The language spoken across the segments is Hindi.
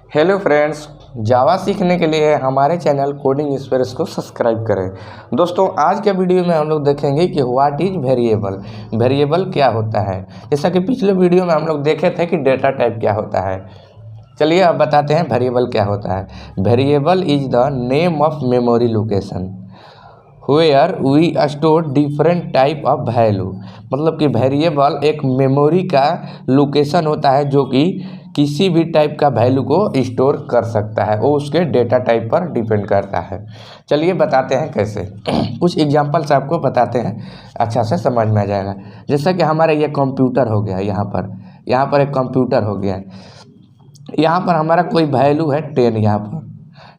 हेलो फ्रेंड्स, जावा सीखने के लिए हमारे चैनल कोडिंग एक्सप्रेस को सब्सक्राइब करें। दोस्तों, आज के वीडियो में हम लोग देखेंगे कि व्हाट इज वेरिएबल। वेरिएबल क्या होता है। जैसा कि पिछले वीडियो में हम लोग देखे थे कि डेटा टाइप क्या होता है। चलिए अब बताते हैं वेरिएबल क्या होता है। Variable is the name of memory location where we store different type of value. मतलब कि वेरिएबल एक मेमोरी का लोकेशन होता है जो कि किसी भी टाइप का वैल्यू को स्टोर कर सकता है। वो उसके डेटा टाइप पर डिपेंड करता है। चलिए बताते हैं कैसे। कुछ एग्जांपल्स आपको बताते हैं, अच्छा से समझ में आ जाएगा। जैसा कि हमारा ये कंप्यूटर हो गया, यहाँ पर एक कंप्यूटर हो गया। यहाँ पर हमारा कोई वैल्यू है 10। यहाँ पर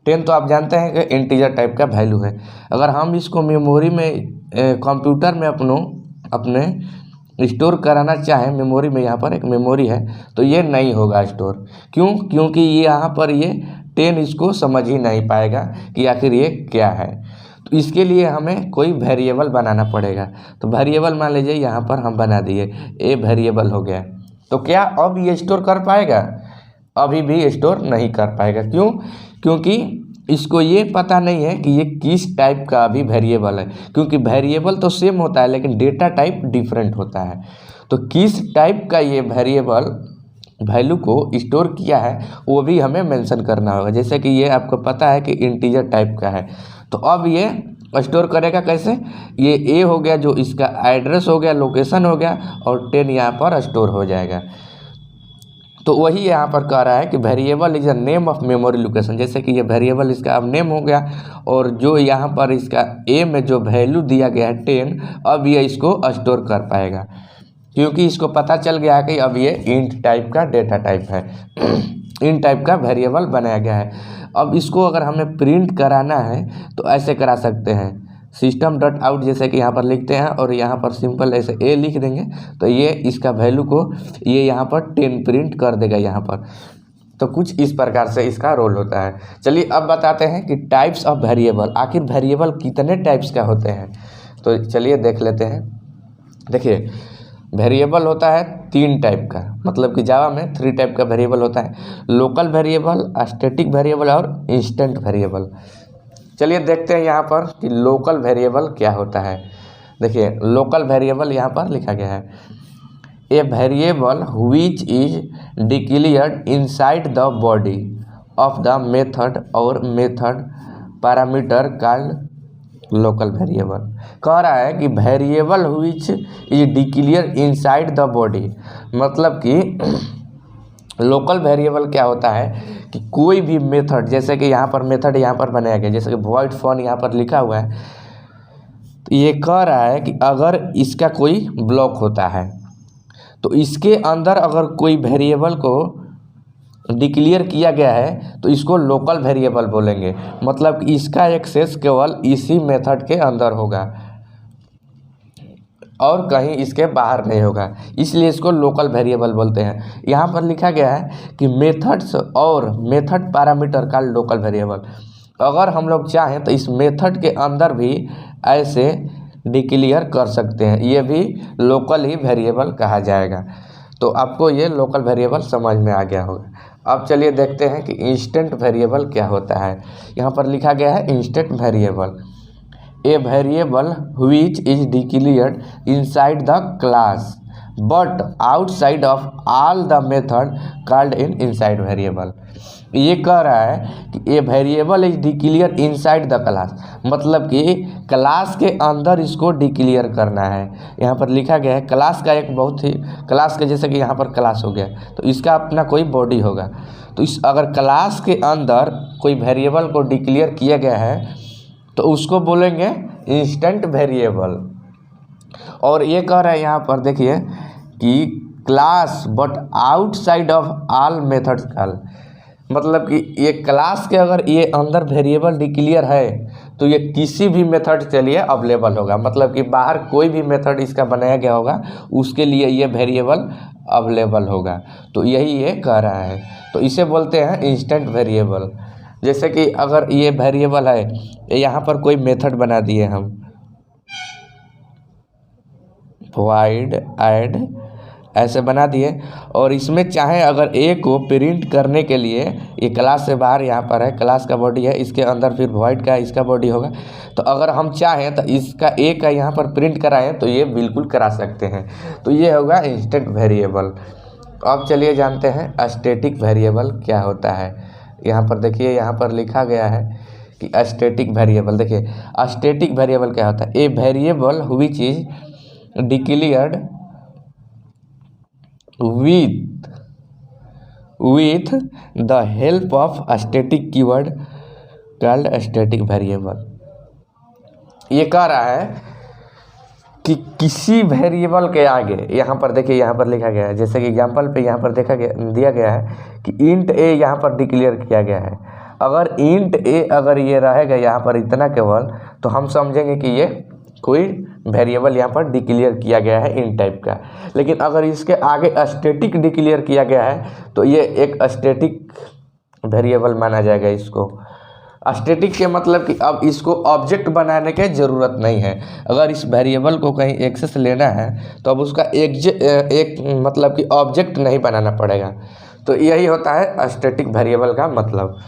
10 तो आप जानते हैं कि इंटीजर टाइप का वैल्यू है। अगर हम इसको मेमोरी में कंप्यूटर में अपने स्टोर कराना चाहें मेमोरी में, यहाँ पर एक मेमोरी है तो ये नहीं होगा स्टोर। क्यों? क्योंकि ये यहाँ पर ये 10 इसको समझ ही नहीं पाएगा कि आखिर ये क्या है। तो इसके लिए हमें कोई वेरिएबल बनाना पड़ेगा। तो वेरिएबल मान लीजिए यहाँ पर हम बना दिए, ए वेरिएबल हो गया। तो क्या अब ये स्टोर कर पाएगा? अभी भी स्टोर नहीं कर पाएगा। क्यों? क्योंकि इसको ये पता नहीं है कि ये किस टाइप का अभी वेरिएबल है। क्योंकि वेरिएबल तो सेम होता है लेकिन डेटा टाइप डिफरेंट होता है। तो किस टाइप का ये वेरिएबल वैल्यू को स्टोर किया है वो भी हमें मेंशन करना होगा। जैसे कि ये आपको पता है कि इंटीजर टाइप का है, तो अब ये स्टोर करेगा कैसे? ये ए हो गया जो इसका एड्रेस हो गया, लोकेशन हो गया, और 10 यहाँ पर स्टोर हो जाएगा। तो वही यहाँ पर कह रहा है कि variable is a name of memory location. जैसे कि ये वेरिएबल इसका अब नेम हो गया, और जो यहाँ पर इसका ए में जो वैल्यू दिया गया है 10, अब ये इसको स्टोर कर पाएगा। क्योंकि इसको पता चल गया कि अब ये इंट टाइप का डेटा टाइप है, इंट टाइप का वेरिएबल बनाया गया है। अब इसको अगर हमें प्रिंट कराना है तो ऐसे करा सकते हैं, सिस्टम डॉट आउट जैसे कि यहाँ पर लिखते हैं और यहाँ पर सिंपल ऐसे ए लिख देंगे तो ये इसका वैल्यू को ये यहाँ पर 10 प्रिंट कर देगा यहाँ पर। तो कुछ इस प्रकार से इसका रोल होता है। चलिए अब बताते हैं कि टाइप्स ऑफ वेरिएबल, आखिर वेरिएबल कितने टाइप्स का होते हैं। तो चलिए देख लेते हैं। देखिए, वेरिएबल होता है 3 टाइप का, मतलब कि जावा में 3 टाइप का वेरिएबल होता है। लोकल वेरिएबल, स्टैटिक वेरिएबल और इंस्टेंट वेरिएबल। चलिए देखते हैं यहाँ पर कि लोकल वेरिएबल क्या होता है। देखिए, लोकल वेरिएबल यहाँ पर लिखा गया है, a variable which is declared inside the body of the method और method parameter called local variable. कह रहा है कि variable which is declared inside the body, मतलब कि लोकल वेरिएबल क्या होता है कि कोई भी मेथड, जैसे कि यहाँ पर मेथड यहाँ पर बनाया गया, जैसे कि वॉइड फॉन यहाँ पर लिखा हुआ है, तो ये कह रहा है कि अगर इसका कोई ब्लॉक होता है तो इसके अंदर अगर कोई वेरिएबल को डिक्लेयर किया गया है तो इसको लोकल वेरिएबल बोलेंगे। मतलब कि इसका एक्सेस केवल इसी मेथड के अंदर होगा और कहीं इसके बाहर नहीं होगा, इसलिए इसको लोकल वेरिएबल बोलते हैं। यहाँ पर लिखा गया है कि मेथड्स और मेथड पैरामीटर का लोकल वेरिएबल, अगर हम लोग चाहें तो इस मेथड के अंदर भी ऐसे डिक्लेयर कर सकते हैं, ये भी लोकल ही वेरिएबल कहा जाएगा। तो आपको ये लोकल वेरिएबल समझ में आ गया होगा। अब चलिए देखते हैं कि इंस्टेंट वेरिएबल क्या होता है। यहाँ पर लिखा गया है instant variable, A variable which is declared inside the class but outside of all the method called in inside variable. ये कह रहा है कि a variable is declare inside the class, मतलब कि क्लास के अंदर इसको डिक्लेयर करना है। यहाँ पर लिखा गया है क्लास का एक बहुत ही, क्लास के जैसे कि यहाँ पर क्लास हो गया तो इसका अपना कोई बॉडी होगा। तो इस अगर क्लास के अंदर कोई वेरिएबल को डिक्लेयर किया गया है तो उसको बोलेंगे इंस्टेंट वेरिएबल। और ये कह रहा है यहाँ पर देखिए कि class but outside of all methods call, मतलब कि ये क्लास के अगर ये अंदर वेरिएबल डिक्लेयर है तो ये किसी भी मेथड के लिए अवेलेबल होगा। मतलब कि बाहर कोई भी मेथड इसका बनाया गया होगा उसके लिए ये वेरिएबल अवेलेबल होगा। तो यही ये कह रहा है, तो इसे बोलते हैं इंस्टेंट वेरिएबल। जैसे कि अगर ये वेरिएबल है, यहाँ पर कोई मेथड बना दिए हम, void ऐड ऐसे बना दिए। और इसमें चाहे अगर ए को प्रिंट करने के लिए ये क्लास से बाहर यहाँ पर है, क्लास का बॉडी है, इसके अंदर फिर वॉइड का इसका बॉडी होगा। तो अगर हम चाहें तो इसका ए का यहाँ पर प्रिंट कराएं तो ये बिल्कुल करा सकते हैं। तो ये होगा इंस्टेंट वेरिएबल। अब चलिए जानते हैं स्टैटिक वेरिएबल क्या होता है। यहाँ पर देखिए, यहाँ पर लिखा गया है कि स्टैटिक वेरिएबल। देखिए स्टैटिक वेरिएबल क्या होता है, a variable which is declared with the help of a static keyword called static variable। ये कह रहा है कि किसी वेरिएबल के आगे, यहाँ पर देखिए यहाँ पर लिखा गया है, जैसे कि एग्जांपल पे यहाँ पर दिया गया है कि इंट ए यहाँ पर डिक्लेयर किया गया है। अगर इंट ए अगर ये रहेगा यहाँ पर इतना केवल, तो हम समझेंगे कि ये कोई वेरिएबल यहाँ पर डिक्लेयर किया गया है इन टाइप का। लेकिन अगर इसके आगे स्टैटिक डिक्लेयर किया गया है तो ये एक स्टैटिक वेरिएबल माना जाएगा इसको। स्टैटिक के मतलब कि अब इसको ऑब्जेक्ट बनाने की ज़रूरत नहीं है। अगर इस वेरिएबल को कहीं एक्सेस लेना है तो अब उसका एक मतलब कि ऑब्जेक्ट नहीं बनाना पड़ेगा। तो यही होता है स्टैटिक वेरिएबल का मतलब।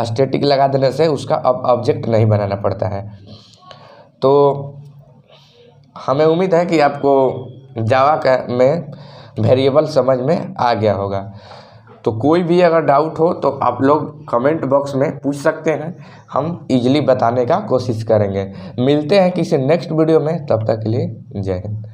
स्टैटिक लगा देने से उसका अब ऑब्जेक्ट नहीं बनाना पड़ता है। तो हमें उम्मीद है कि आपको जावा में वेरिएबल समझ में आ गया होगा। तो कोई भी अगर डाउट हो तो आप लोग कमेंट बॉक्स में पूछ सकते हैं, हम इजीली बताने का कोशिश करेंगे। मिलते हैं किसी नेक्स्ट वीडियो में, तब तक के लिए जय हिंद।